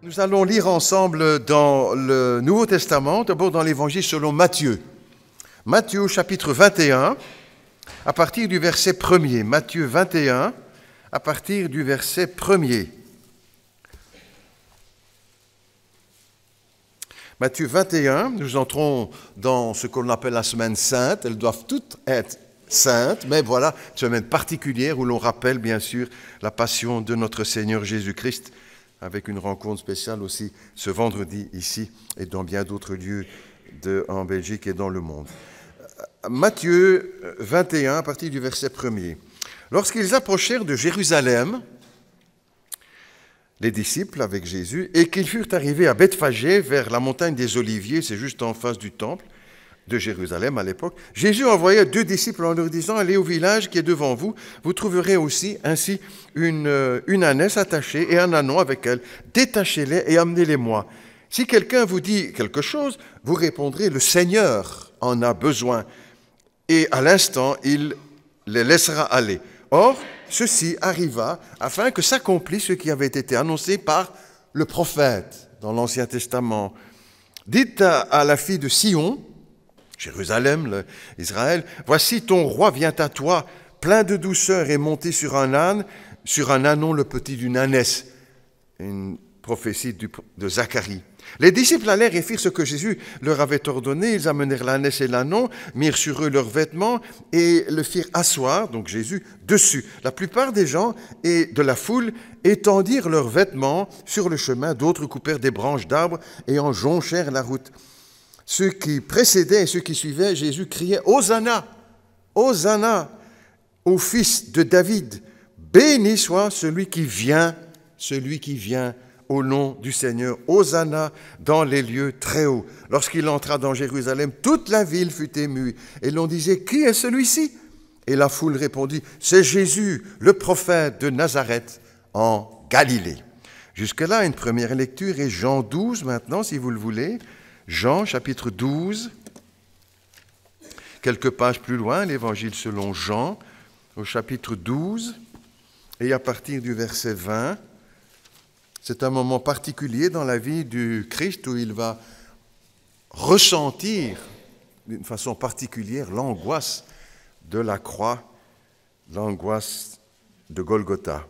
Nous allons lire ensemble dans le Nouveau Testament, d'abord dans l'Évangile selon Matthieu. Matthieu chapitre 21, à partir du verset 1er. Matthieu 21, à partir du verset 1er. Matthieu 21, nous entrons dans ce qu'on appelle la semaine sainte. Elles doivent toutes être saintes, mais voilà, une semaine particulière où l'on rappelle bien sûr la passion de notre Seigneur Jésus-Christ, avec une rencontre spéciale aussi ce vendredi ici et dans bien d'autres lieux en Belgique et dans le monde. Matthieu 21, à partir du verset 1er. Lorsqu'ils approchèrent de Jérusalem, les disciples avec Jésus, et qu'ils furent arrivés à Bethphagée, vers la montagne des Oliviers, c'est juste en face du temple de Jérusalem à l'époque, Jésus envoya 2 disciples en leur disant « Allez au village qui est devant vous, vous trouverez aussi ainsi une ânesse attachée et un ânon avec elle. Détachez-les et amenez-les-moi. Si quelqu'un vous dit quelque chose, vous répondrez « Le Seigneur en a besoin. » Et à l'instant, il les laissera aller. Or, ceci arriva afin que s'accomplisse ce qui avait été annoncé par le prophète dans l'Ancien Testament. Dites à la fille de Sion, Jérusalem, Israël, « Voici ton roi vient à toi, plein de douceur et monté sur un âne, sur un ânon le petit d'une ânesse. » Une prophétie de Zacharie. Les disciples allèrent et firent ce que Jésus leur avait ordonné. Ils amenèrent l'ânesse et l'ânon, mirent sur eux leurs vêtements et le firent asseoir, donc Jésus, dessus. La plupart des gens et de la foule étendirent leurs vêtements sur le chemin, d'autres coupèrent des branches d'arbres et en jonchèrent la route. Ceux qui précédaient et ceux qui suivaient, Jésus criait « Hosanna, Hosanna au fils de David, béni soit celui qui vient au nom du Seigneur, Hosanna dans les lieux très hauts. » Lorsqu'il entra dans Jérusalem, toute la ville fut émue, et l'on disait « Qui est celui-ci » Et la foule répondit « C'est Jésus, le prophète de Nazareth en Galilée. » Jusque-là, une première lecture, et Jean 12 maintenant, si vous le voulez. Jean, chapitre 12, quelques pages plus loin, l'Évangile selon Jean, au chapitre 12, et à partir du verset 20. C'est un moment particulier dans la vie du Christ où il va ressentir d'une façon particulière l'angoisse de la croix, l'angoisse de Golgotha.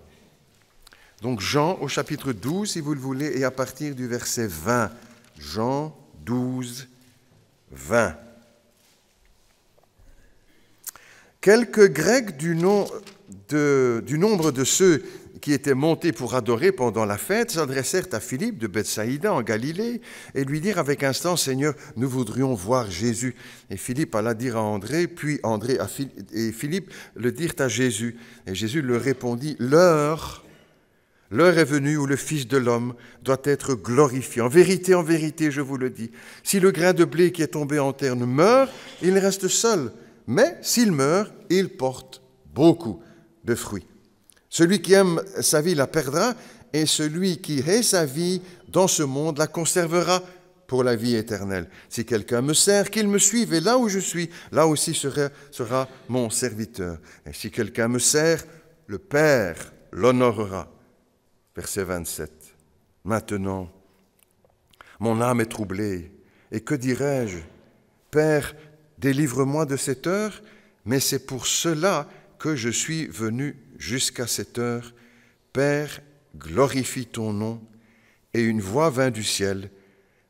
Donc Jean au chapitre 12, si vous le voulez, et à partir du verset 20. Jean 12, 20. Quelques Grecs du nombre de ceux qui étaient montés pour adorer pendant la fête s'adressèrent à Philippe de Bethsaïda en Galilée et lui dirent avec insistance « Seigneur, nous voudrions voir Jésus. » Et Philippe alla dire à André, puis André et Philippe le dirent à Jésus. Et Jésus leur répondit « L'heure est venue où le Fils de l'homme doit être glorifié. En vérité, je vous le dis, si le grain de blé qui est tombé en terre ne meurt, il reste seul. Mais s'il meurt, il porte beaucoup de fruits. Celui qui aime sa vie la perdra, et celui qui hait sa vie dans ce monde la conservera pour la vie éternelle. Si quelqu'un me sert, qu'il me suive, et là où je suis, là aussi sera mon serviteur. Et si quelqu'un me sert, le Père l'honorera. Verset 27. Maintenant, mon âme est troublée, et que dirais-je? Père, délivre-moi de cette heure, mais c'est pour cela que je suis venu jusqu'à cette heure. Père, glorifie ton nom. Et une voix vint du ciel,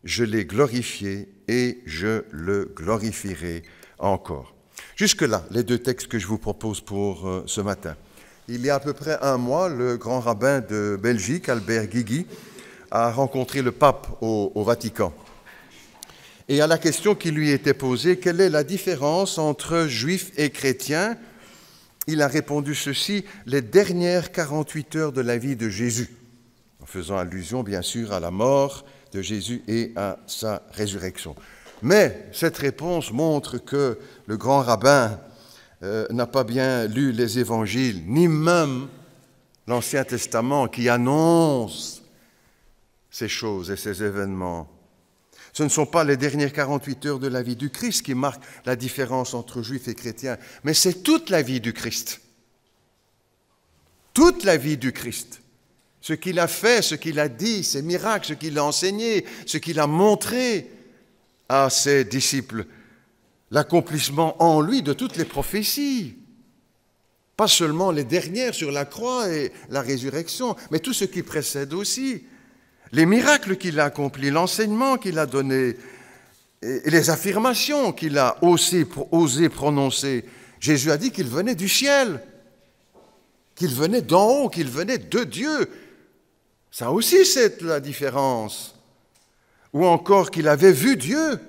je l'ai glorifié et je le glorifierai encore. Jusque-là, les 2 textes que je vous propose pour ce matin. Il y a à peu près un mois, le grand rabbin de Belgique, Albert Guigui, a rencontré le pape au Vatican. Et à la question qui lui était posée, quelle est la différence entre juifs et chrétiens, il a répondu ceci, les dernières 48 heures de la vie de Jésus, en faisant allusion bien sûr à la mort de Jésus et à sa résurrection. Mais cette réponse montre que le grand rabbin n'a pas bien lu les évangiles, ni même l'Ancien Testament qui annonce ces choses et ces événements. Ce ne sont pas les dernières 48 heures de la vie du Christ qui marquent la différence entre juifs et chrétiens, mais c'est toute la vie du Christ. Toute la vie du Christ. ce qu'il a fait, ce qu'il a dit, ses miracles, ce qu'il a enseigné, ce qu'il a montré à ses disciples, l'accomplissement en lui de toutes les prophéties. Pas seulement les dernières sur la croix et la résurrection, mais tout ce qui précède aussi. Les miracles qu'il a accomplis, l'enseignement qu'il a donné, et les affirmations qu'il a osé prononcer. Jésus a dit qu'il venait du ciel, qu'il venait d'en haut, qu'il venait de Dieu. Ça aussi, c'est la différence. Ou encore qu'il avait vu Dieu.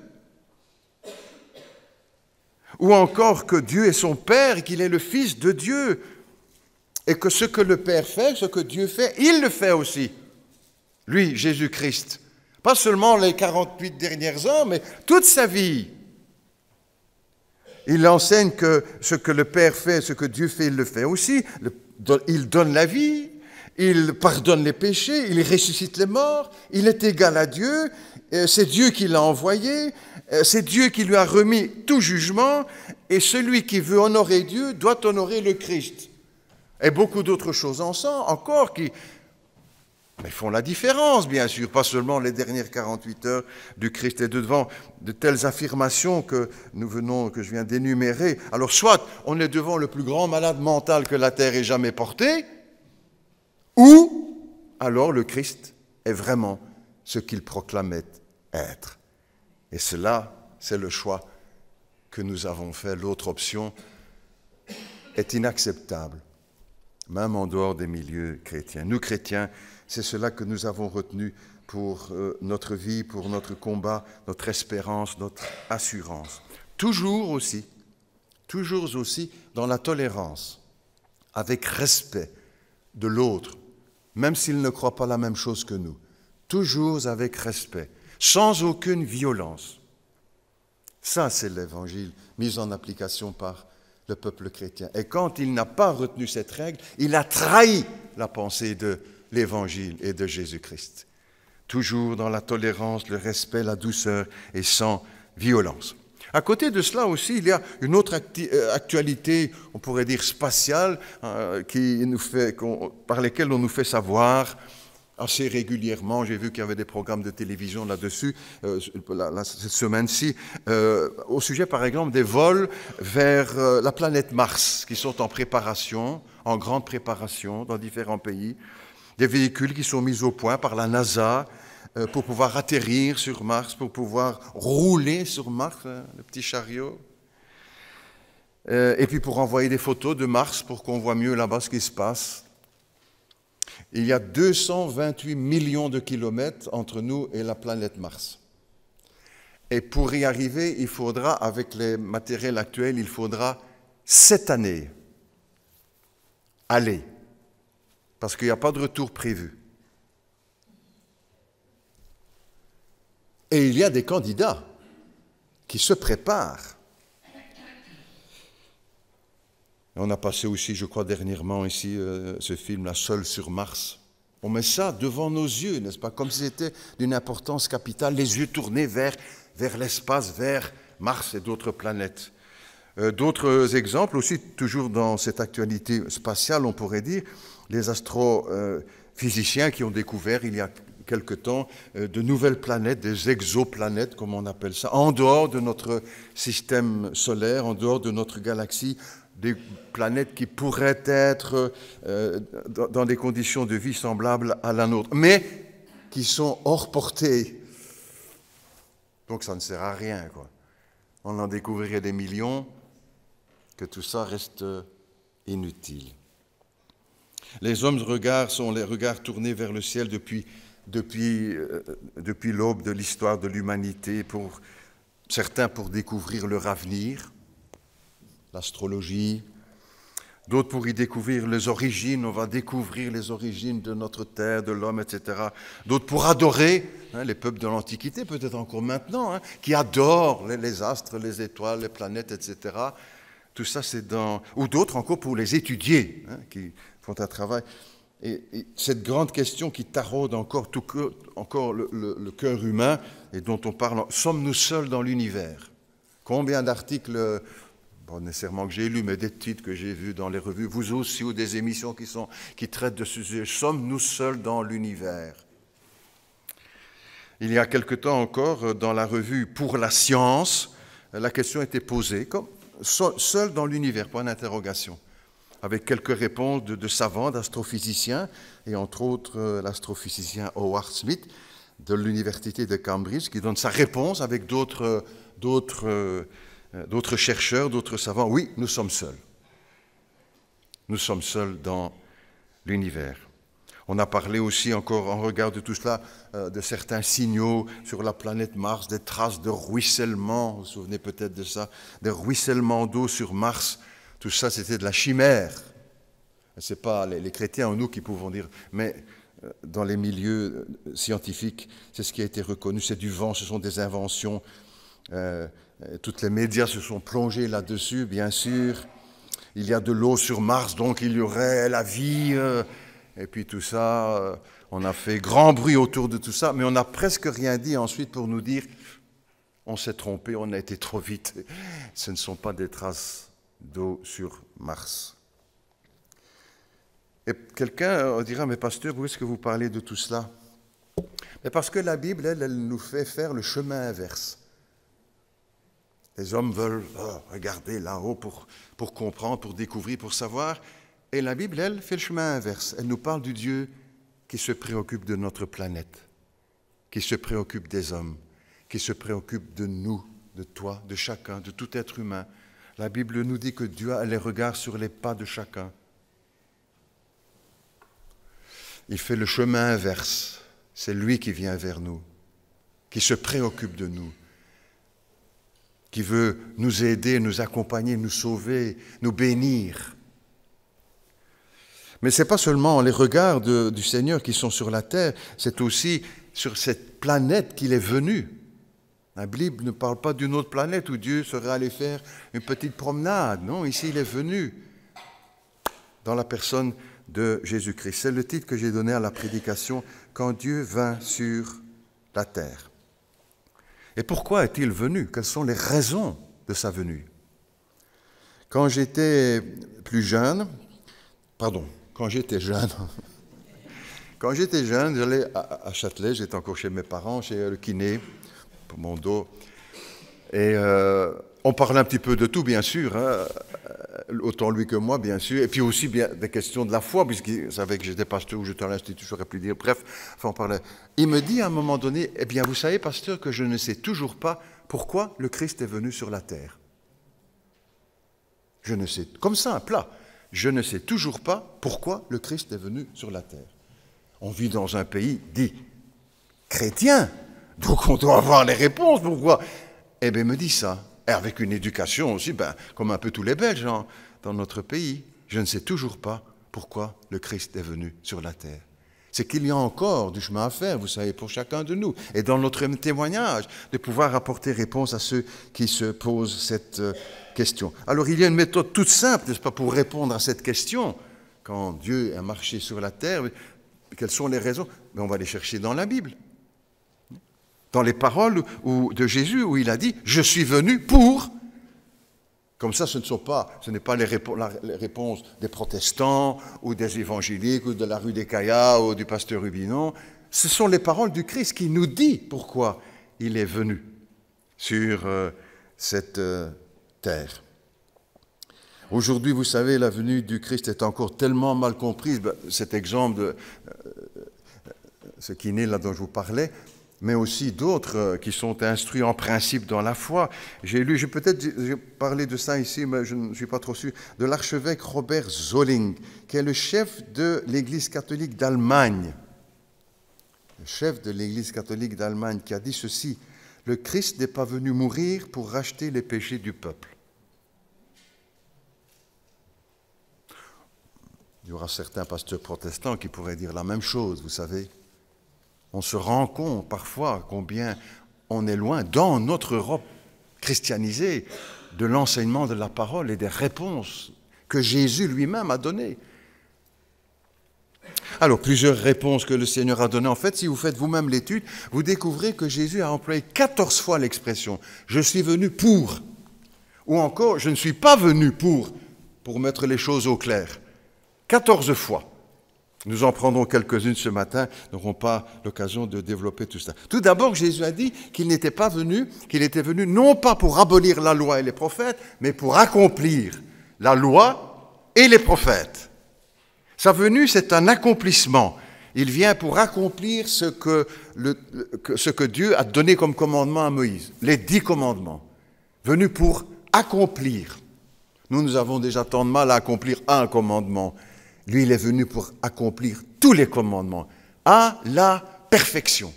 Ou encore que Dieu est son Père et qu'il est le Fils de Dieu. Et que ce que le Père fait, ce que Dieu fait, il le fait aussi. Lui, Jésus-Christ. Pas seulement les 48 dernières heures, mais toute sa vie. Il enseigne que ce que le Père fait, ce que Dieu fait, il le fait aussi. Il donne la vie, il pardonne les péchés, il ressuscite les morts, il est égal à Dieu, c'est Dieu qui l'a envoyé, c'est Dieu qui lui a remis tout jugement, et celui qui veut honorer Dieu doit honorer le Christ. Et beaucoup d'autres choses encore qui font la différence, bien sûr, pas seulement les dernières 48 heures du Christ. Et devant de telles affirmations que je viens d'énumérer, alors soit on est devant le plus grand malade mental que la terre ait jamais porté, ou alors le Christ est vraiment ce qu'il proclamait être. Et cela, c'est le choix que nous avons fait. L'autre option est inacceptable, même en dehors des milieux chrétiens. Nous, chrétiens, c'est cela que nous avons retenu pour notre vie, pour notre combat, notre espérance, notre assurance. Toujours aussi dans la tolérance, avec respect de l'autre, même s'il ne croit pas la même chose que nous. Toujours avec respect, sans aucune violence. Ça, c'est l'évangile mis en application par le peuple chrétien. Et quand il n'a pas retenu cette règle, il a trahi la pensée de l'évangile et de Jésus-Christ. Toujours dans la tolérance, le respect, la douceur et sans violence. À côté de cela aussi, il y a une autre actualité, on pourrait dire spatiale, par lesquelles on nous fait savoir assez régulièrement. J'ai vu qu'il y avait des programmes de télévision là-dessus, cette semaine-ci, au sujet par exemple des vols vers la planète Mars, qui sont en préparation, en grande préparation dans différents pays. Des véhicules qui sont mis au point par la NASA pour pouvoir atterrir sur Mars, pour pouvoir rouler sur Mars, le petit chariot. Et puis pour envoyer des photos de Mars pour qu'on voit mieux là-bas ce qui se passe. Il y a 228 millions de kilomètres entre nous et la planète Mars. Et pour y arriver, il faudra, avec les matériels actuels, il faudra 7 années. Aller. Parce qu'il n'y a pas de retour prévu. Et il y a des candidats qui se préparent. On a passé aussi, je crois, dernièrement ici, ce film-là, Seul sur Mars. On met ça devant nos yeux, n'est-ce pas? Comme si c'était d'une importance capitale, les yeux tournés vers l'espace, vers Mars et d'autres planètes. D'autres exemples aussi, toujours dans cette actualité spatiale, on pourrait dire, les astrophysiciens qui ont découvert il y a quelque temps de nouvelles planètes, des exoplanètes, comme on appelle ça, en dehors de notre système solaire, en dehors de notre galaxie, des planètes qui pourraient être dans des conditions de vie semblables à la nôtre, mais qui sont hors portée. Donc ça ne sert à rien, quoi. On en découvrirait des millions, que tout ça reste inutile. Les hommes sont les regards tournés vers le ciel depuis l'aube de l'histoire de l'humanité, pour certains pour découvrir leur avenir, l'astrologie, d'autres pour y découvrir les origines, on va découvrir les origines de notre terre, de l'homme, etc. D'autres pour adorer, les peuples de l'Antiquité, peut-être encore maintenant, qui adorent les astres, les étoiles, les planètes, etc. Tout ça, c'est dans... Ou d'autres encore pour les étudier, qui font un travail. Et cette grande question qui taraude encore le cœur humain et dont on parle, sommes-nous seuls dans l'univers? Combien d'articles pas nécessairement que j'ai lu, mais des titres que j'ai vus dans les revues, vous aussi, ou des émissions qui traitent de ce sujet. Sommes-nous seuls dans l'univers? Il y a quelque temps encore, dans la revue Pour la science, la question était posée, comme seul dans l'univers, point d'interrogation, avec quelques réponses de savants, d'astrophysiciens, et entre autres l'astrophysicien Howard Smith de l'université de Cambridge, qui donne sa réponse avec d'autres chercheurs, d'autres savants. Oui, nous sommes seuls. Nous sommes seuls dans l'univers. On a parlé aussi, encore en regard de tout cela, de certains signaux sur la planète Mars, des traces de ruissellement, vous vous souvenez peut-être de ça, des ruissellements d'eau sur Mars. Tout ça, c'était de la chimère. Ce n'est pas les chrétiens ou nous qui pouvons dire, mais dans les milieux scientifiques, c'est ce qui a été reconnu, c'est du vent, ce sont des inventions. Tous les médias se sont plongés là-dessus, bien sûr. Il y a de l'eau sur Mars, donc il y aurait la vie. Et puis tout ça, on a fait grand bruit autour de tout ça, mais on n'a presque rien dit ensuite pour nous dire on s'est trompé, on a été trop vite. Ce ne sont pas des traces d'eau sur Mars. Et quelqu'un dira, mais pasteur, où est-ce que vous parlez de tout cela? Mais parce que la Bible, elle nous fait faire le chemin inverse. Les hommes veulent regarder là-haut pour comprendre, pour découvrir, pour savoir. Et la Bible, elle, fait le chemin inverse. Elle nous parle du Dieu qui se préoccupe de notre planète, qui se préoccupe des hommes, qui se préoccupe de nous, de toi, de chacun, de tout être humain. La Bible nous dit que Dieu a les regards sur les pas de chacun. Il fait le chemin inverse. C'est lui qui vient vers nous, qui se préoccupe de nous, qui veut nous aider, nous accompagner, nous sauver, nous bénir. Mais ce n'est pas seulement les regards du Seigneur qui sont sur la terre, c'est aussi sur cette planète qu'il est venu. La Bible ne parle pas d'une autre planète où Dieu serait allé faire une petite promenade. Non, ici il est venu dans la personne de Jésus-Christ. C'est le titre que j'ai donné à la prédication « Quand Dieu vint sur la terre ». Et pourquoi est-il venu? Quelles sont les raisons de sa venue? Quand j'étais jeune, j'allais à Châtelet, j'étais encore chez mes parents, chez le kiné, pour mon dos. Et on parlait un petit peu de tout, bien sûr, hein, autant lui que moi, bien sûr, et puis aussi bien des questions de la foi, puisqu'il savait que j'étais pasteur ou j'étais à l'Institut, j'aurais pu dire, bref, enfin, on parlait. Il me dit à un moment donné, eh bien, vous savez, pasteur, que je ne sais toujours pas pourquoi le Christ est venu sur la terre. Je ne sais, comme ça, un plat. Je ne sais toujours pas pourquoi le Christ est venu sur la terre. On vit dans un pays dit chrétien, donc on doit avoir les réponses. Pourquoi? Eh bien, il me dit ça. Et avec une éducation aussi, comme un peu tous les Belges dans notre pays. Je ne sais toujours pas pourquoi le Christ est venu sur la terre. C'est qu'il y a encore du chemin à faire, vous savez, pour chacun de nous. Et dans notre témoignage, de pouvoir apporter réponse à ceux qui se posent cette question. Alors, il y a une méthode toute simple, n'est-ce pas, pour répondre à cette question. Quand Dieu a marché sur la terre, quelles sont les raisons? Mais on va les chercher dans la Bible. Dans les paroles de Jésus, où il a dit « Je suis venu pour ». Comme ça, ce n'est pas les réponses des protestants ou des évangéliques ou de la rue des Caillas ou du pasteur Rubinon. Ce sont les paroles du Christ qui nous dit pourquoi il est venu sur cette terre. Aujourd'hui, vous savez, la venue du Christ est encore tellement mal comprise. Cet exemple de ce kiné là dont je vous parlais, mais aussi d'autres qui sont instruits en principe dans la foi. J'ai parlé de ça ici, mais je ne suis pas trop sûr, de l'archevêque Robert Zolling, qui est le chef de l'Église catholique d'Allemagne. Le chef de l'Église catholique d'Allemagne qui a dit ceci: « Le Christ n'est pas venu mourir pour racheter les péchés du peuple. » Il y aura certains pasteurs protestants qui pourraient dire la même chose, vous savez. On se rend compte parfois combien on est loin, dans notre Europe christianisée, de l'enseignement de la parole et des réponses que Jésus lui-même a données. Alors, plusieurs réponses que le Seigneur a données. En fait, si vous faites vous-même l'étude, vous découvrez que Jésus a employé 14 fois l'expression « Je suis venu pour » Ou encore, je ne suis pas venu pour mettre les choses au clair. 14 fois. Nous en prendrons quelques-unes ce matin, nous n'aurons pas l'occasion de développer tout ça. Tout d'abord, Jésus a dit qu'il n'était pas venu, qu'il était venu non pas pour abolir la loi et les prophètes, mais pour accomplir la loi et les prophètes. Sa venue, c'est un accomplissement. Il vient pour accomplir ce que Dieu a donné comme commandement à Moïse, les 10 commandements, venus pour accomplir. Nous avons déjà tant de mal à accomplir un commandement. Lui, il est venu pour accomplir tous les commandements, à la perfection.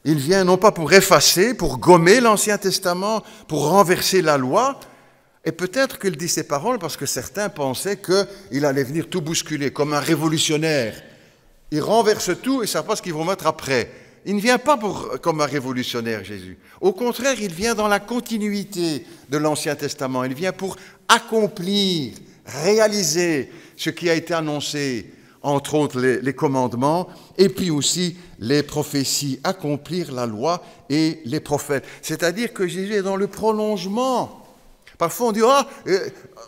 Il vient non pas pour effacer, pour gommer l'Ancien Testament, pour renverser la loi, et peut-être qu'il dit ces paroles parce que certains pensaient qu'il allait venir tout bousculer, comme un révolutionnaire. Il renverse tout et ça passe qu'ils vont mettre après. Il ne vient pas comme un révolutionnaire, Jésus. Au contraire, il vient dans la continuité de l'Ancien Testament. Il vient pour accomplir, réaliser ce qui a été annoncé, entre autres les commandements, et puis aussi les prophéties, accomplir la loi et les prophètes. C'est-à-dire que Jésus est dans le prolongement. Parfois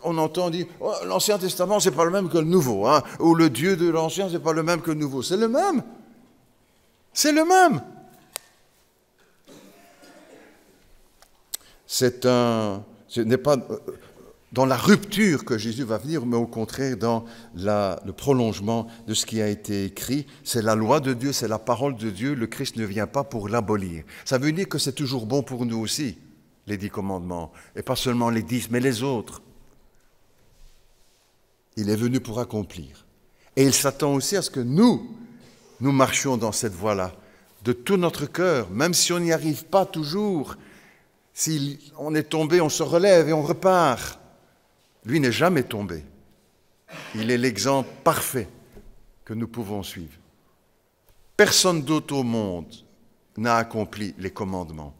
on entend dire l'Ancien Testament, c'est pas le même que le Nouveau, hein, ou le Dieu de l'Ancien, c'est pas le même que le Nouveau. C'est le même. C'est le même. Ce n'est pas dans la rupture que Jésus va venir, mais au contraire dans le prolongement de ce qui a été écrit. C'est la loi de Dieu, c'est la parole de Dieu. Le Christ ne vient pas pour l'abolir. Ça veut dire que c'est toujours bon pour nous aussi, les 10 commandements, et pas seulement les 10, mais les autres. Il est venu pour accomplir. Et il s'attend aussi à ce que nous marchions dans cette voie-là, de tout notre cœur, même si on n'y arrive pas toujours. Si on est tombé, on se relève et on repart. Lui n'est jamais tombé. Il est l'exemple parfait que nous pouvons suivre. Personne d'autre au monde n'a accompli les commandements.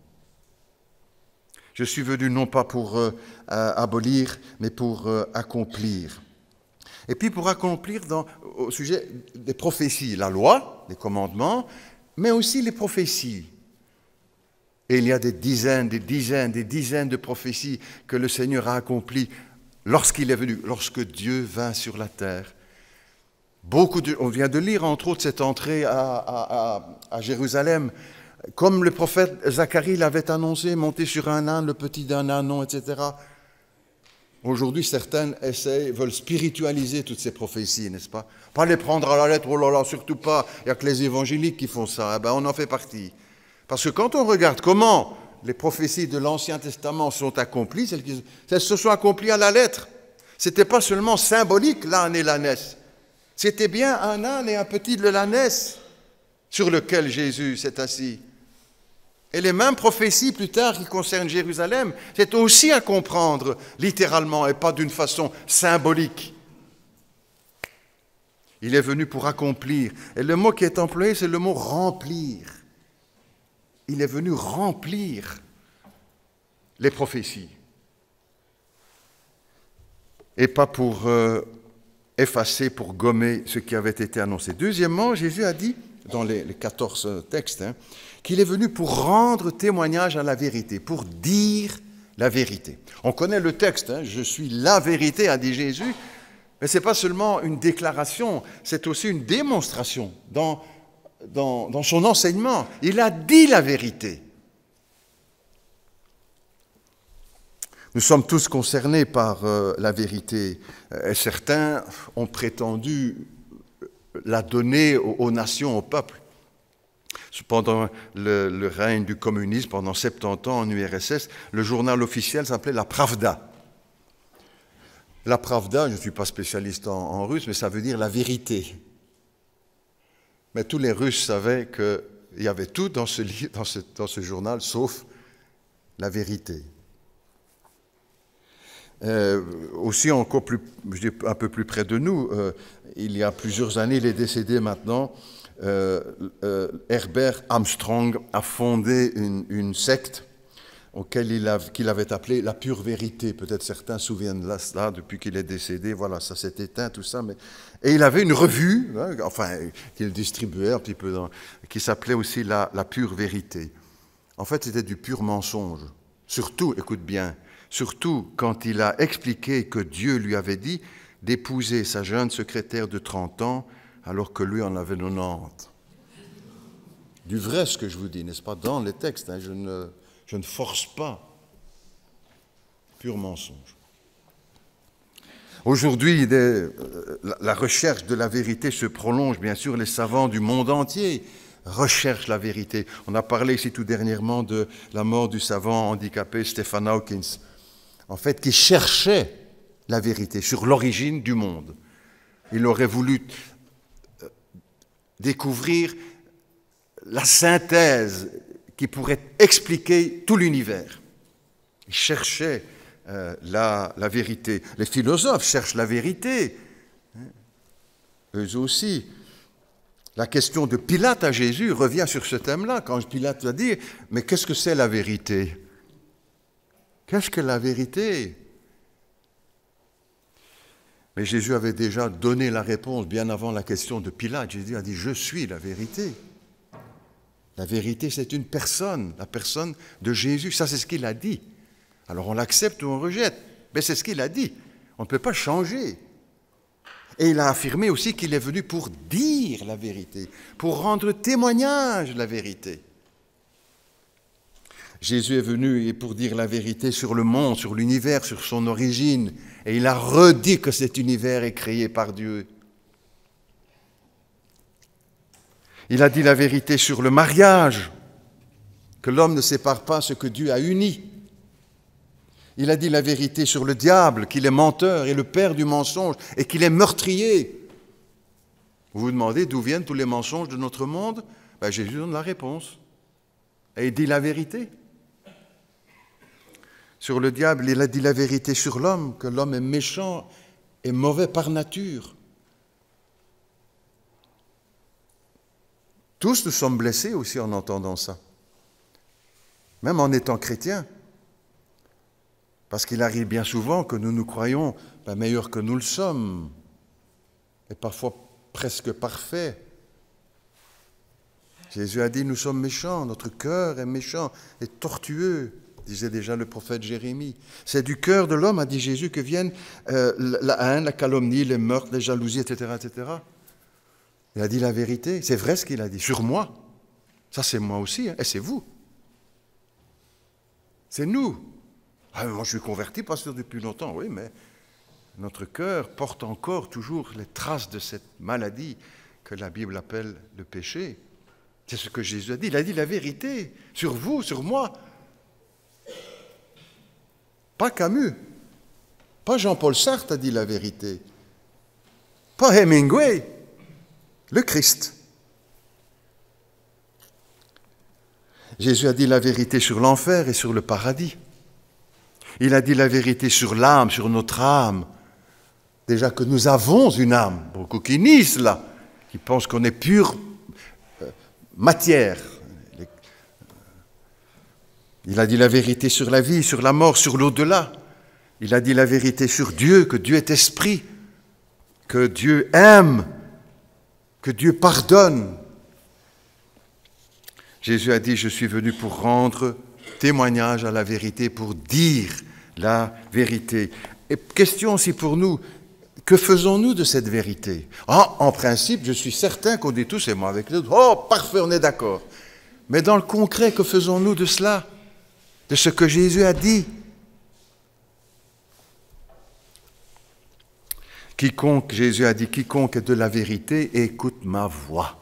Je suis venu non pas pour abolir, mais pour accomplir. Et puis pour accomplir au sujet des prophéties, la loi, les commandements, mais aussi les prophéties. Et il y a des dizaines de prophéties que le Seigneur a accomplies lorsqu'il est venu, lorsque Dieu vint sur la terre. On vient de lire entre autres cette entrée à Jérusalem, comme le prophète Zacharie l'avait annoncé, monter sur un âne, le petit d'un ânon, etc. Aujourd'hui, certains veulent spiritualiser toutes ces prophéties, n'est-ce pas? Pas les prendre à la lettre, oh là là, surtout pas. Il n'y a que les évangéliques qui font ça. Eh ben, on en fait partie. Parce que quand on regarde comment les prophéties de l'Ancien Testament sont accomplies, elles se sont accomplies à la lettre. Ce n'était pas seulement symbolique, l'âne et l'ânesse. C'était bien un âne et un petit de l'ânesse sur lequel Jésus s'est assis. Et les mêmes prophéties plus tard qui concernent Jérusalem, c'est aussi à comprendre littéralement et pas d'une façon symbolique. Il est venu pour accomplir. Et le mot qui est employé, c'est le mot remplir. Il est venu remplir les prophéties. Et pas pour effacer, pour gommer ce qui avait été annoncé. Deuxièmement, Jésus a dit, dans les 14 textes, qu'il est venu pour rendre témoignage à la vérité, pour dire la vérité. On connaît le texte, je suis la vérité, a dit Jésus, mais ce n'est pas seulement une déclaration, c'est aussi une démonstration dans son enseignement. Il a dit la vérité. Nous sommes tous concernés par la vérité. Et certains ont prétendu la donner aux nations, aux peuples. Pendant le règne du communisme, pendant 70 ans en URSS, le journal officiel s'appelait la Pravda. La Pravda, je ne suis pas spécialiste en russe, mais ça veut dire la vérité. Mais tous les Russes savaient qu'il y avait tout dans ce journal, sauf la vérité. Aussi, encore un peu plus près de nous, il y a plusieurs années, il est décédé maintenant, Herbert Armstrong a fondé une secte qu'il avait appelée la pure vérité. Peut-être certains se souviennent de cela depuis qu'il est décédé. Voilà, ça s'est éteint, tout ça. Et il avait une revue, qu'il distribuait un petit peu, qui s'appelait aussi la pure vérité. En fait, c'était du pur mensonge. Surtout, écoute bien, surtout quand il a expliqué que Dieu lui avait dit d'épouser sa jeune secrétaire de 30 ans alors que lui en avait 90. Du vrai ce que je vous dis, n'est-ce pas, dans les textes, hein, je ne force pas. Pur mensonge. Aujourd'hui, la recherche de la vérité se prolonge. Bien sûr, les savants du monde entier recherchent la vérité. On a parlé ici tout dernièrement de la mort du savant handicapé Stephen Hawking, en fait, qui cherchait la vérité sur l'origine du monde. Il aurait voulu découvrir la synthèse qui pourrait expliquer tout l'univers. Il cherchait la vérité. Les philosophes cherchent la vérité, eux aussi. La question de Pilate à Jésus revient sur ce thème-là, quand Pilate va dire « Mais qu'est-ce que c'est la vérité ?» Qu'est-ce que la vérité ? Mais Jésus avait déjà donné la réponse bien avant la question de Pilate. Jésus a dit « Je suis la vérité ». La vérité, c'est une personne, la personne de Jésus. Ça, c'est ce qu'il a dit. Alors on l'accepte ou on rejette, mais c'est ce qu'il a dit. On ne peut pas changer. Et il a affirmé aussi qu'il est venu pour dire la vérité, pour rendre témoignage de la vérité. Jésus est venu pour dire la vérité sur le monde, sur l'univers, sur son origine. Et il a redit que cet univers est créé par Dieu. Il a dit la vérité sur le mariage, que l'homme ne sépare pas ce que Dieu a uni. Il a dit la vérité sur le diable, qu'il est menteur et le père du mensonge, et qu'il est meurtrier. Vous vous demandez d'où viennent tous les mensonges de notre monde ? Ben, Jésus donne la réponse. Et il dit la vérité. Sur le diable, il a dit la vérité sur l'homme, que l'homme est méchant et mauvais par nature. Tous nous sommes blessés aussi en entendant ça, même en étant chrétiens. Parce qu'il arrive bien souvent que nous nous croyons meilleurs que nous le sommes, et parfois presque parfaits. Jésus a dit, nous sommes méchants, notre cœur est méchant et tortueux, disait déjà le prophète Jérémie. C'est du cœur de l'homme, a dit Jésus, que viennent la haine, la calomnie, les meurtres, les jalousies, etc., etc. Il a dit la vérité, c'est vrai ce qu'il a dit, sur moi. Ça c'est moi aussi, hein, et c'est vous. C'est nous. Ah, moi je suis converti, pasteur, depuis longtemps, oui, mais notre cœur porte encore toujours les traces de cette maladie que la Bible appelle le péché. C'est ce que Jésus a dit. Il a dit la vérité sur vous, sur moi. Pas Camus, pas Jean-Paul Sartre a dit la vérité, pas Hemingway, le Christ. Jésus a dit la vérité sur l'enfer et sur le paradis. Il a dit la vérité sur l'âme, sur notre âme. Déjà que nous avons une âme, beaucoup qui nient cela, qui pensent qu'on est pure matière. Il a dit la vérité sur la vie, sur la mort, sur l'au-delà. Il a dit la vérité sur Dieu, que Dieu est esprit, que Dieu aime, que Dieu pardonne. Jésus a dit, je suis venu pour rendre témoignage à la vérité, pour dire la vérité. Et question aussi pour nous, que faisons-nous de cette vérité ? En principe, je suis certain qu'on dit tous, et moi avec l'autre, oh, parfait, on est d'accord. Mais dans le concret, que faisons-nous de cela ? De ce que Jésus a dit ? Quiconque, Jésus a dit, quiconque est de la vérité, écoute ma voix.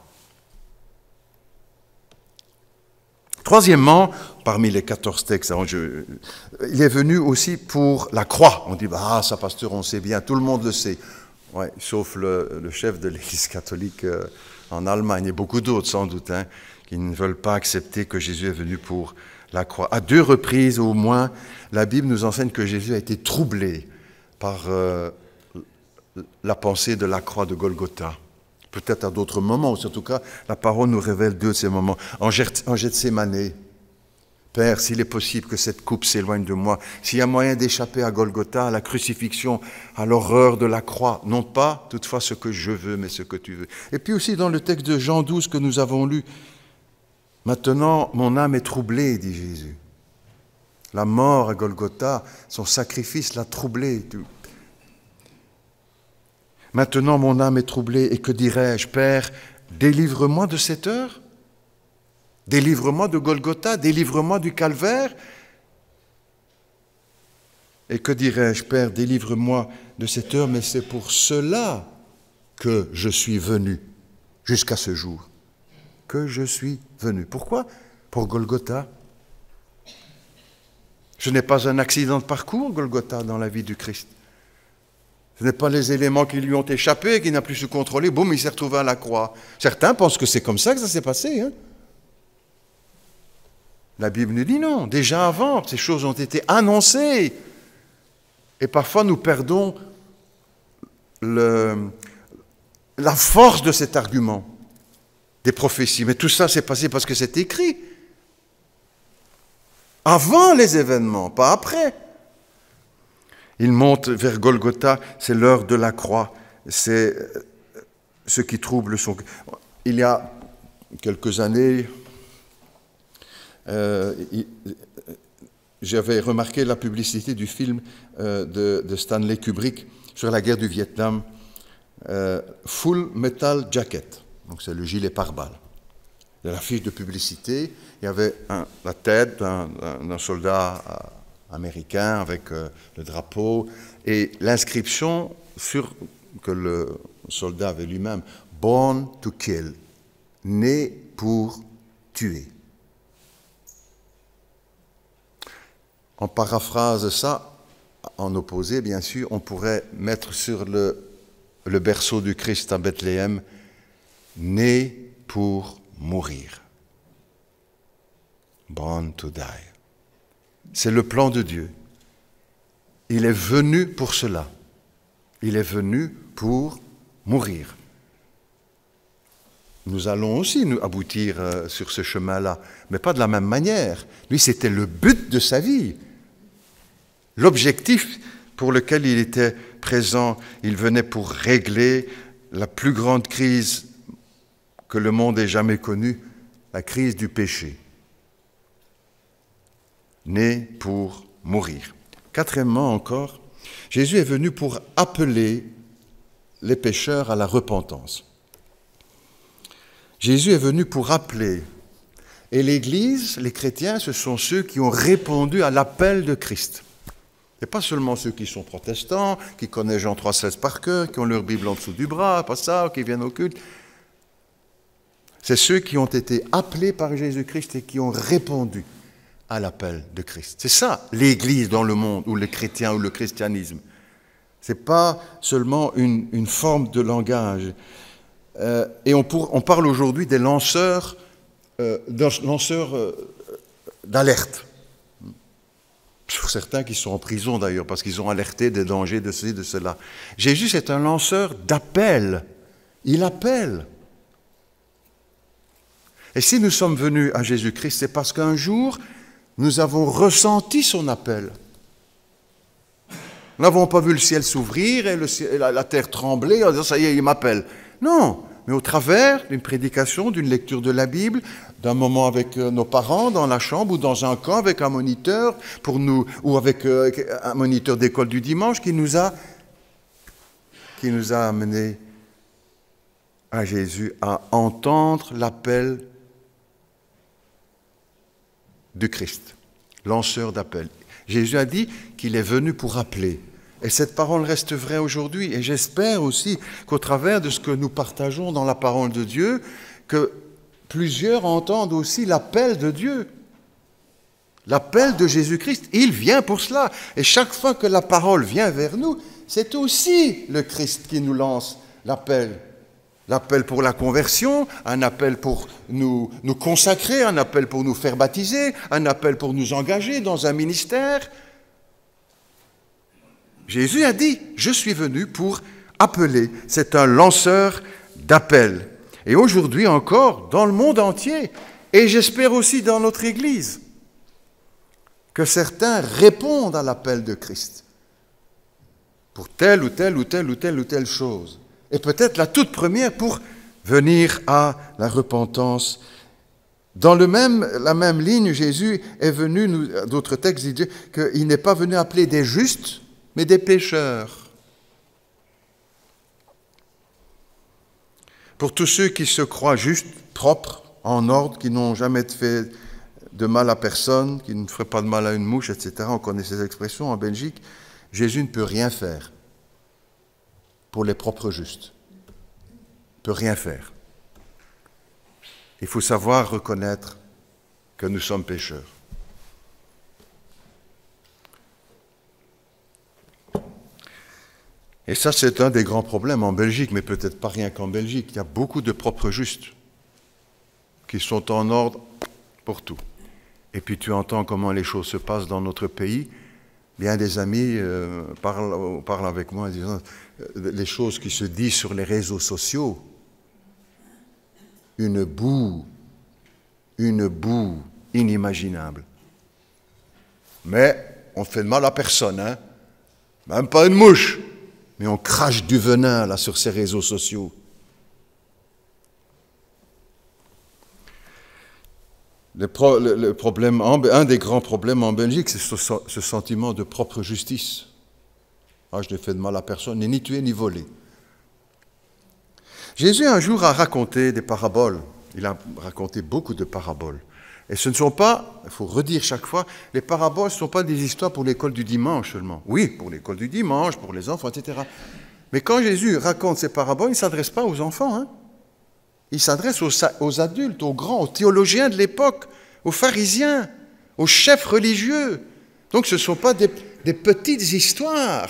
Troisièmement, parmi les 14 textes, il est venu aussi pour la croix. On dit, ça pasteur, on sait bien, tout le monde le sait. Ouais, sauf le chef de l'Église catholique en Allemagne, et beaucoup d'autres sans doute, qui ne veulent pas accepter que Jésus est venu pour la croix. À 2 reprises au moins, la Bible nous enseigne que Jésus a été troublé par la pensée de la croix de Golgotha. Peut-être à d'autres moments, en tout cas, la parole nous révèle 2 de ces moments. En Gethsémanée, Père, s'il est possible que cette coupe s'éloigne de moi, s'il y a moyen d'échapper à Golgotha, à la crucifixion, à l'horreur de la croix, non pas toutefois ce que je veux, mais ce que tu veux. Et puis aussi dans le texte de Jean 12 que nous avons lu, maintenant mon âme est troublée, dit Jésus. La mort à Golgotha, son sacrifice l'a troublé. Maintenant, mon âme est troublée, et que dirais-je? Père, délivre-moi de cette heure. Délivre-moi de Golgotha, délivre-moi du calvaire. Et que dirais-je? Père, délivre-moi de cette heure, mais c'est pour cela que je suis venu jusqu'à ce jour. Que je suis venu. Pourquoi? Pour Golgotha. Ce n'est pas un accident de parcours, Golgotha, dans la vie du Christ. Ce n'est pas les éléments qui lui ont échappé, qu'il n'a plus su contrôler, boum, il s'est retrouvé à la croix. Certains pensent que c'est comme ça que ça s'est passé. Hein? La Bible nous dit non. Déjà avant, ces choses ont été annoncées. Et parfois, nous perdons la force de cet argument des prophéties. Mais tout ça s'est passé parce que c'est écrit. Avant les événements, pas après. Il monte vers Golgotha, c'est l'heure de la croix. C'est ce qui trouble son cœur. Il y a quelques années, j'avais remarqué la publicité du film de Stanley Kubrick sur la guerre du Vietnam, Full Metal Jacket. Donc c'est le gilet pare-balles. De la fiche de publicité, il y avait la tête d'un soldat américain avec le drapeau et l'inscription que le soldat avait lui-même, « Born to kill », né pour tuer. En paraphrase ça, en opposé bien sûr, on pourrait mettre sur le berceau du Christ à Bethléem, « né pour mourir ». Born to die. C'est le plan de Dieu. Il est venu pour cela. Il est venu pour mourir. Nous allons aussi nous aboutir sur ce chemin-là, mais pas de la même manière. Lui, c'était le but de sa vie. L'objectif pour lequel il était présent, il venait pour régler la plus grande crise que le monde ait jamais connue, la crise du péché. Né pour mourir. Quatrièmement encore, Jésus est venu pour appeler les pécheurs à la repentance. Jésus est venu pour appeler. Et l'Église, les chrétiens, ce sont ceux qui ont répondu à l'appel de Christ. Et pas seulement ceux qui sont protestants, qui connaissent Jean 3,16 par cœur, qui ont leur Bible en dessous du bras, pas ça, qui viennent au culte. C'est ceux qui ont été appelés par Jésus-Christ et qui ont répondu à l'appel de Christ. C'est ça, l'Église dans le monde, ou les chrétiens, ou le christianisme. Ce n'est pas seulement une forme de langage. Et on parle aujourd'hui des lanceurs d'alerte. Pour certains qui sont en prison d'ailleurs, parce qu'ils ont alerté des dangers de ceci, de cela. Jésus est un lanceur d'appel. Il appelle. Et si nous sommes venus à Jésus-Christ, c'est parce qu'un jour, nous avons ressenti son appel. Nous n'avons pas vu le ciel s'ouvrir et la terre trembler en disant « ça y est, il m'appelle ». Non, mais au travers d'une prédication, d'une lecture de la Bible, d'un moment avec nos parents dans la chambre ou dans un camp avec un moniteur ou avec un moniteur d'école du dimanche qui nous a amenés à Jésus à entendre l'appel du Christ, lanceur d'appel. Jésus a dit qu'il est venu pour appeler. Et cette parole reste vraie aujourd'hui. Et j'espère aussi qu'au travers de ce que nous partageons dans la parole de Dieu, que plusieurs entendent aussi l'appel de Dieu. L'appel de Jésus-Christ, il vient pour cela. Et chaque fois que la parole vient vers nous, c'est aussi le Christ qui nous lance l'appel. L'appel pour la conversion, un appel pour nous consacrer, un appel pour nous faire baptiser, un appel pour nous engager dans un ministère. Jésus a dit, je suis venu pour appeler. C'est un lanceur d'appel. Et aujourd'hui encore, dans le monde entier, et j'espère aussi dans notre Église, que certains répondent à l'appel de Christ pour telle ou telle ou telle ou telle ou telle chose. Et peut-être la toute première pour venir à la repentance Dans la même ligne, Jésus est venu, d'autres textes disent qu'il n'est pas venu appeler des justes, mais des pécheurs. Pour tous ceux qui se croient justes, propres, en ordre, qui n'ont jamais fait de mal à personne, qui ne feraient pas de mal à une mouche, etc. On connaît ces expressions en Belgique. Jésus ne peut rien faire pour les propres justes. Il ne peut rien faire. Il faut savoir reconnaître que nous sommes pécheurs. Et ça, c'est un des grands problèmes en Belgique, mais peut-être pas rien qu'en Belgique. Il y a beaucoup de propres justes qui sont en ordre pour tout. Et puis tu entends comment les choses se passent dans notre pays. Bien des amis parlent avec moi en disant les choses qui se disent sur les réseaux sociaux. Une boue inimaginable. Mais on fait de mal à personne, hein? Même pas une mouche. Mais on crache du venin là sur ces réseaux sociaux. Un des grands problèmes en Belgique, c'est ce sentiment de propre justice. Ah, je n'ai fait de mal à personne, ni tué ni volé. Jésus un jour a raconté des paraboles. Il a raconté beaucoup de paraboles. Et ce ne sont pas, il faut redire chaque fois, les paraboles ne sont pas des histoires pour l'école du dimanche seulement. Oui, pour l'école du dimanche, pour les enfants, etc. Mais quand Jésus raconte ces paraboles, il ne s'adresse pas aux enfants. Hein. Il s'adresse aux adultes, aux grands, aux théologiens de l'époque, aux pharisiens, aux chefs religieux. Donc ce ne sont pas des petites histoires.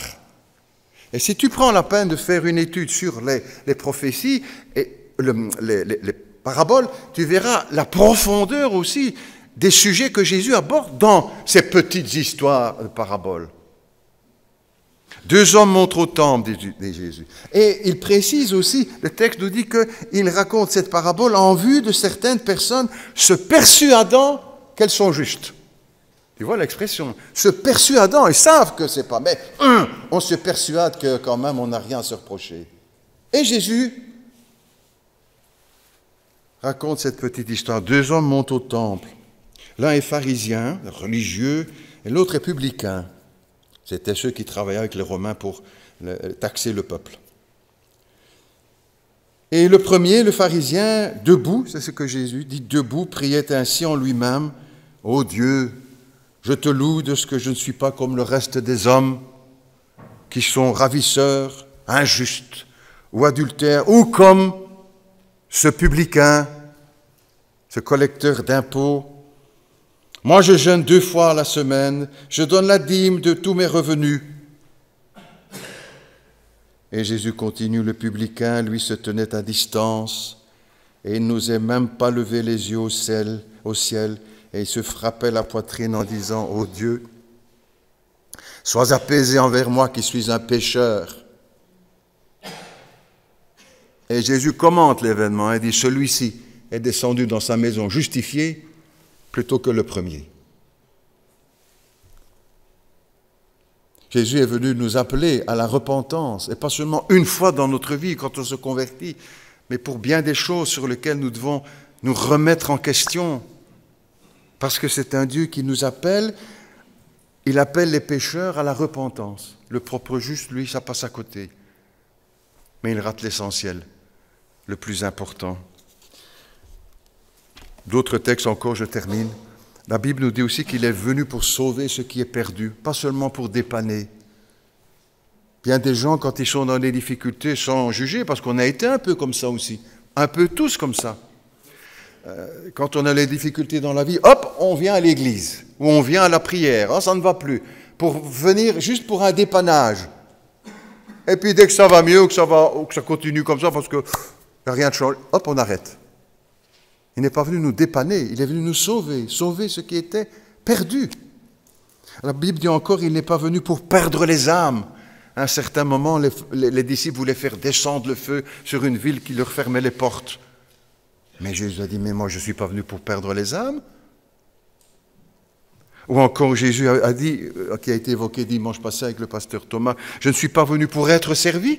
Et si tu prends la peine de faire une étude sur les prophéties et les paraboles, tu verras la profondeur aussi des sujets que Jésus aborde dans ces petites histoires de paraboles. 2 hommes montent au temple, dit Jésus. Et il précise aussi, le texte nous dit qu'il raconte cette parabole en vue de certaines personnes se persuadant qu'elles sont justes. Tu vois l'expression, se persuadant, ils savent que c'est pas, mais on se persuade que quand même on n'a rien à se reprocher. Et Jésus raconte cette petite histoire. 2 hommes montent au temple. L'un est pharisien, religieux, et l'autre est publicain. C'était ceux qui travaillaient avec les Romains pour taxer le peuple. Et le premier, le pharisien, debout, c'est ce que Jésus dit, debout, priait ainsi en lui-même, « Ô Dieu, je te loue de ce que je ne suis pas comme le reste des hommes qui sont ravisseurs, injustes ou adultères, ou comme ce publicain, ce collecteur d'impôts. Moi, je jeûne 2 fois à la semaine, je donne la dîme de tous mes revenus. » Et Jésus continue, le publicain, lui, se tenait à distance, et il n'osait même pas lever les yeux au ciel, et il se frappait la poitrine en disant, « Ô Dieu, sois apaisé envers moi qui suis un pécheur. » Et Jésus commente l'événement et dit, celui-ci est descendu dans sa maison justifié plutôt que le premier. Jésus est venu nous appeler à la repentance, et pas seulement une fois dans notre vie quand on se convertit, mais pour bien des choses sur lesquelles nous devons nous remettre en question. Parce que c'est un Dieu qui nous appelle, il appelle les pécheurs à la repentance. Le propre juste, lui, ça passe à côté. Mais il rate l'essentiel, le plus important. D'autres textes encore, je termine. La Bible nous dit aussi qu'il est venu pour sauver ce qui est perdu, pas seulement pour dépanner. Bien des gens, quand ils sont dans des difficultés, sont jugés, parce qu'on a été un peu comme ça aussi, un peu tous comme ça. Quand on a les difficultés dans la vie, hop, on vient à l'église, ou on vient à la prière, oh, ça ne va plus, pour venir juste pour un dépannage. Et puis dès que ça va mieux, ou que ça continue comme ça, parce qu'il n'y a rien de changé, hop, on arrête. Il n'est pas venu nous dépanner, il est venu nous sauver, sauver ce qui était perdu. La Bible dit encore, il n'est pas venu pour perdre les âmes. À un certain moment, les disciples voulaient faire descendre le feu sur une ville qui leur fermait les portes. Mais Jésus a dit, mais moi je ne suis pas venu pour perdre les âmes. Ou encore Jésus a dit, qui a été évoqué dimanche passé avec le pasteur Thomas, je ne suis pas venu pour être servi.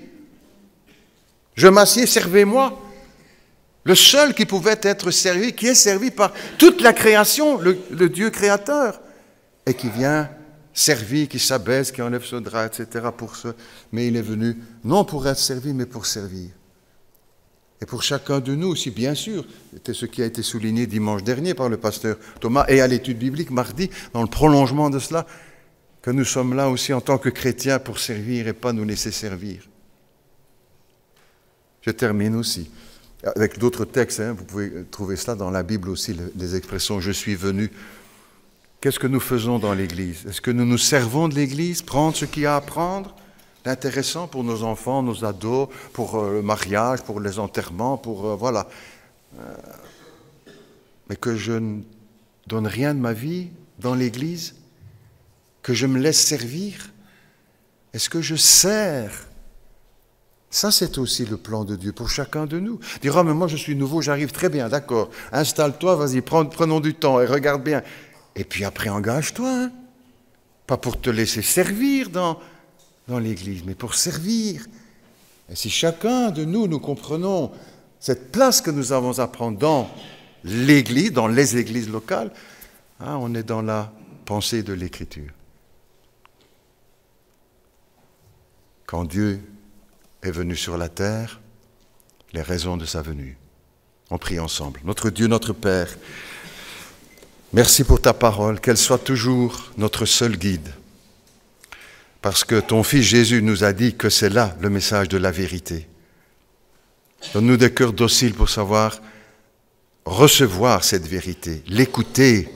Je m'assieds, servez-moi. Le seul qui pouvait être servi, qui est servi par toute la création, le Dieu créateur, et qui vient servir, qui s'abaisse, qui enlève ce drap, etc. Mais il est venu non pour être servi, mais pour servir. Et pour chacun de nous aussi, bien sûr, c'était ce qui a été souligné dimanche dernier par le pasteur Thomas et à l'étude biblique mardi, dans le prolongement de cela, que nous sommes là aussi en tant que chrétiens pour servir et pas nous laisser servir. Je termine aussi avec d'autres textes, vous pouvez trouver cela dans la Bible aussi, les expressions « je suis venu ». Qu'est-ce que nous faisons dans l'Église? Est-ce que nous nous servons de l'Église, prendre ce qu'il y a à prendre, d'intéressant pour nos enfants, nos ados, pour le mariage, pour les enterrements, voilà. Mais que je ne donne rien de ma vie dans l'Église, que je me laisse servir? Est-ce que je sers? Ça, c'est aussi le plan de Dieu pour chacun de nous. Dire, mais moi je suis nouveau, j'arrive très bien, d'accord. Installe-toi, vas-y, prenons du temps et regarde bien. Et puis après, engage-toi. Pas pour te laisser servir dans l'Église, mais pour servir. Et si chacun de nous, nous comprenons cette place que nous avons à prendre dans l'Église, dans les églises locales, on est dans la pensée de l'Écriture. Quand Dieu est venu sur la terre, les raisons de sa venue. On prie ensemble. Notre Dieu, notre Père, merci pour ta parole, qu'elle soit toujours notre seul guide. Parce que ton Fils Jésus nous a dit que c'est là le message de la vérité. Donne-nous des cœurs dociles pour savoir recevoir cette vérité, l'écouter,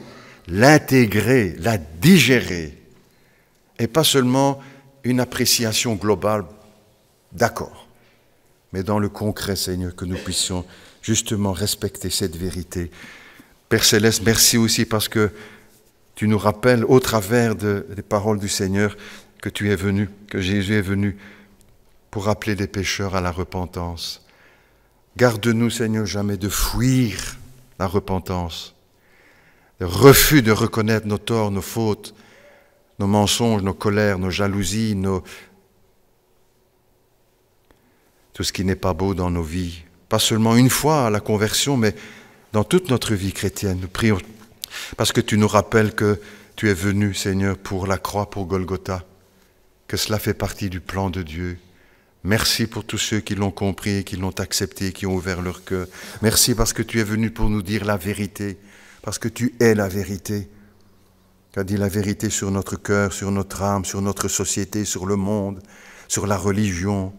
l'intégrer, la digérer, et pas seulement une appréciation globale, d'accord, mais dans le concret, Seigneur, que nous puissions justement respecter cette vérité. Père Céleste, merci aussi parce que tu nous rappelles au travers des paroles du Seigneur que tu es venu, que Jésus est venu pour appeler les pécheurs à la repentance. Garde-nous, Seigneur, jamais de fuir la repentance, le refus de reconnaître nos torts, nos fautes, nos mensonges, nos colères, nos jalousies, tout ce qui n'est pas beau dans nos vies. Pas seulement une fois à la conversion, mais dans toute notre vie chrétienne. Nous prions parce que tu nous rappelles que tu es venu, Seigneur, pour la croix, pour Golgotha, que cela fait partie du plan de Dieu. Merci pour tous ceux qui l'ont compris, qui l'ont accepté, qui ont ouvert leur cœur. Merci parce que tu es venu pour nous dire la vérité, parce que tu es la vérité. Tu as dit la vérité sur notre cœur, sur notre âme, sur notre société, sur le monde, sur la religion.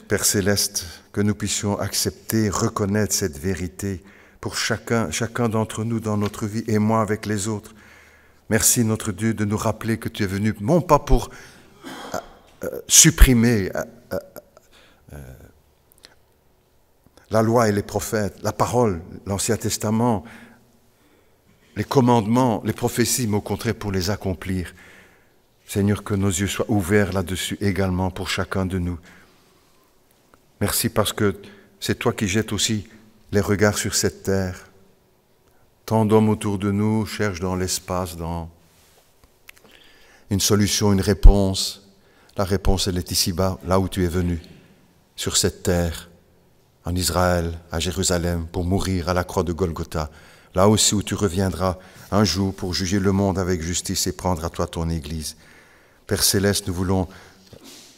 Père Céleste, que nous puissions accepter, reconnaître cette vérité pour chacun d'entre nous dans notre vie et moi avec les autres. Merci notre Dieu de nous rappeler que tu es venu, non pas pour supprimer la loi et les prophètes, la parole, l'Ancien Testament, les commandements, les prophéties, mais au contraire pour les accomplir. Seigneur, que nos yeux soient ouverts là-dessus également pour chacun de nous. Merci parce que c'est toi qui jettes aussi les regards sur cette terre. Tant d'hommes autour de nous cherchent dans l'espace, dans une solution, une réponse. La réponse, elle est ici-bas, là où tu es venu, sur cette terre, en Israël, à Jérusalem, pour mourir à la croix de Golgotha. Là aussi où tu reviendras un jour pour juger le monde avec justice et prendre à toi ton Église. Père Céleste, nous voulons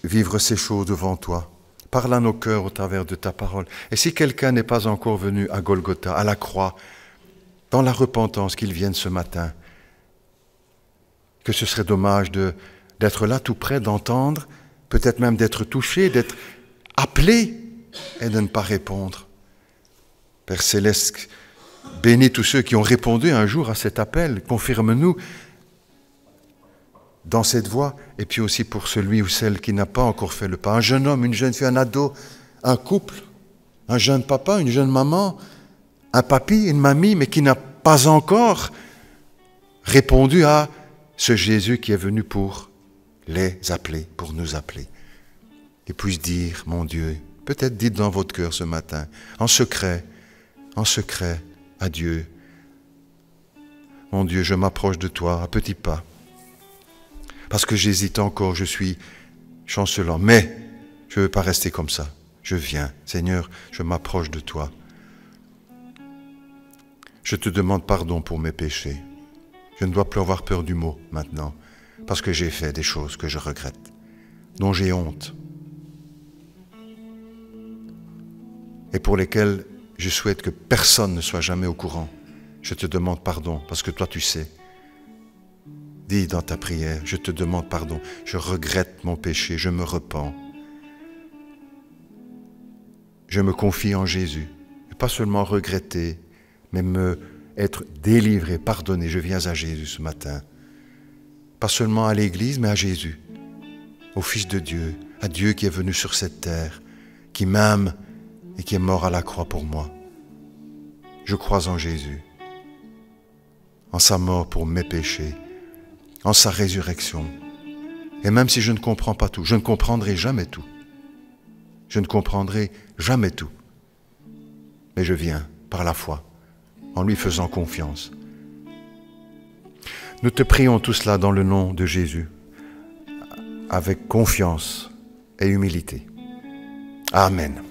vivre ces choses devant toi. Parle à nos cœurs au travers de ta parole. Et si quelqu'un n'est pas encore venu à Golgotha, à la croix, dans la repentance, qu'il vienne ce matin, que ce serait dommage d'être là tout près, d'entendre, peut-être même d'être touché, d'être appelé et de ne pas répondre. Père Céleste, bénis tous ceux qui ont répondu un jour à cet appel. Confirme-nous dans cette voie, et puis aussi pour celui ou celle qui n'a pas encore fait le pas. Un jeune homme, une jeune fille, un ado, un couple, un jeune papa, une jeune maman, un papy, une mamie, mais qui n'a pas encore répondu à ce Jésus qui est venu pour les appeler, pour nous appeler. Et puisse dire, mon Dieu, peut-être dites dans votre cœur ce matin, en secret, à Dieu, mon Dieu, je m'approche de toi à petits pas, parce que j'hésite encore, je suis chancelant, mais je ne veux pas rester comme ça. Je viens. Seigneur, je m'approche de toi. Je te demande pardon pour mes péchés. Je ne dois plus avoir peur du mot maintenant, parce que j'ai fait des choses que je regrette, dont j'ai honte, et pour lesquelles je souhaite que personne ne soit jamais au courant. Je te demande pardon, parce que toi tu sais. Dis dans ta prière, je te demande pardon, je regrette mon péché, je me repens. Je me confie en Jésus, et pas seulement regretter, mais être délivré, pardonné. Je viens à Jésus ce matin. Pas seulement à l'Église, mais à Jésus, au Fils de Dieu, à Dieu qui est venu sur cette terre, qui m'aime et qui est mort à la croix pour moi. Je crois en Jésus, en sa mort pour mes péchés, en sa résurrection. Et même si je ne comprends pas tout, je ne comprendrai jamais tout. Je ne comprendrai jamais tout. Mais je viens par la foi, en lui faisant confiance. Nous te prions tout cela dans le nom de Jésus, avec confiance et humilité. Amen.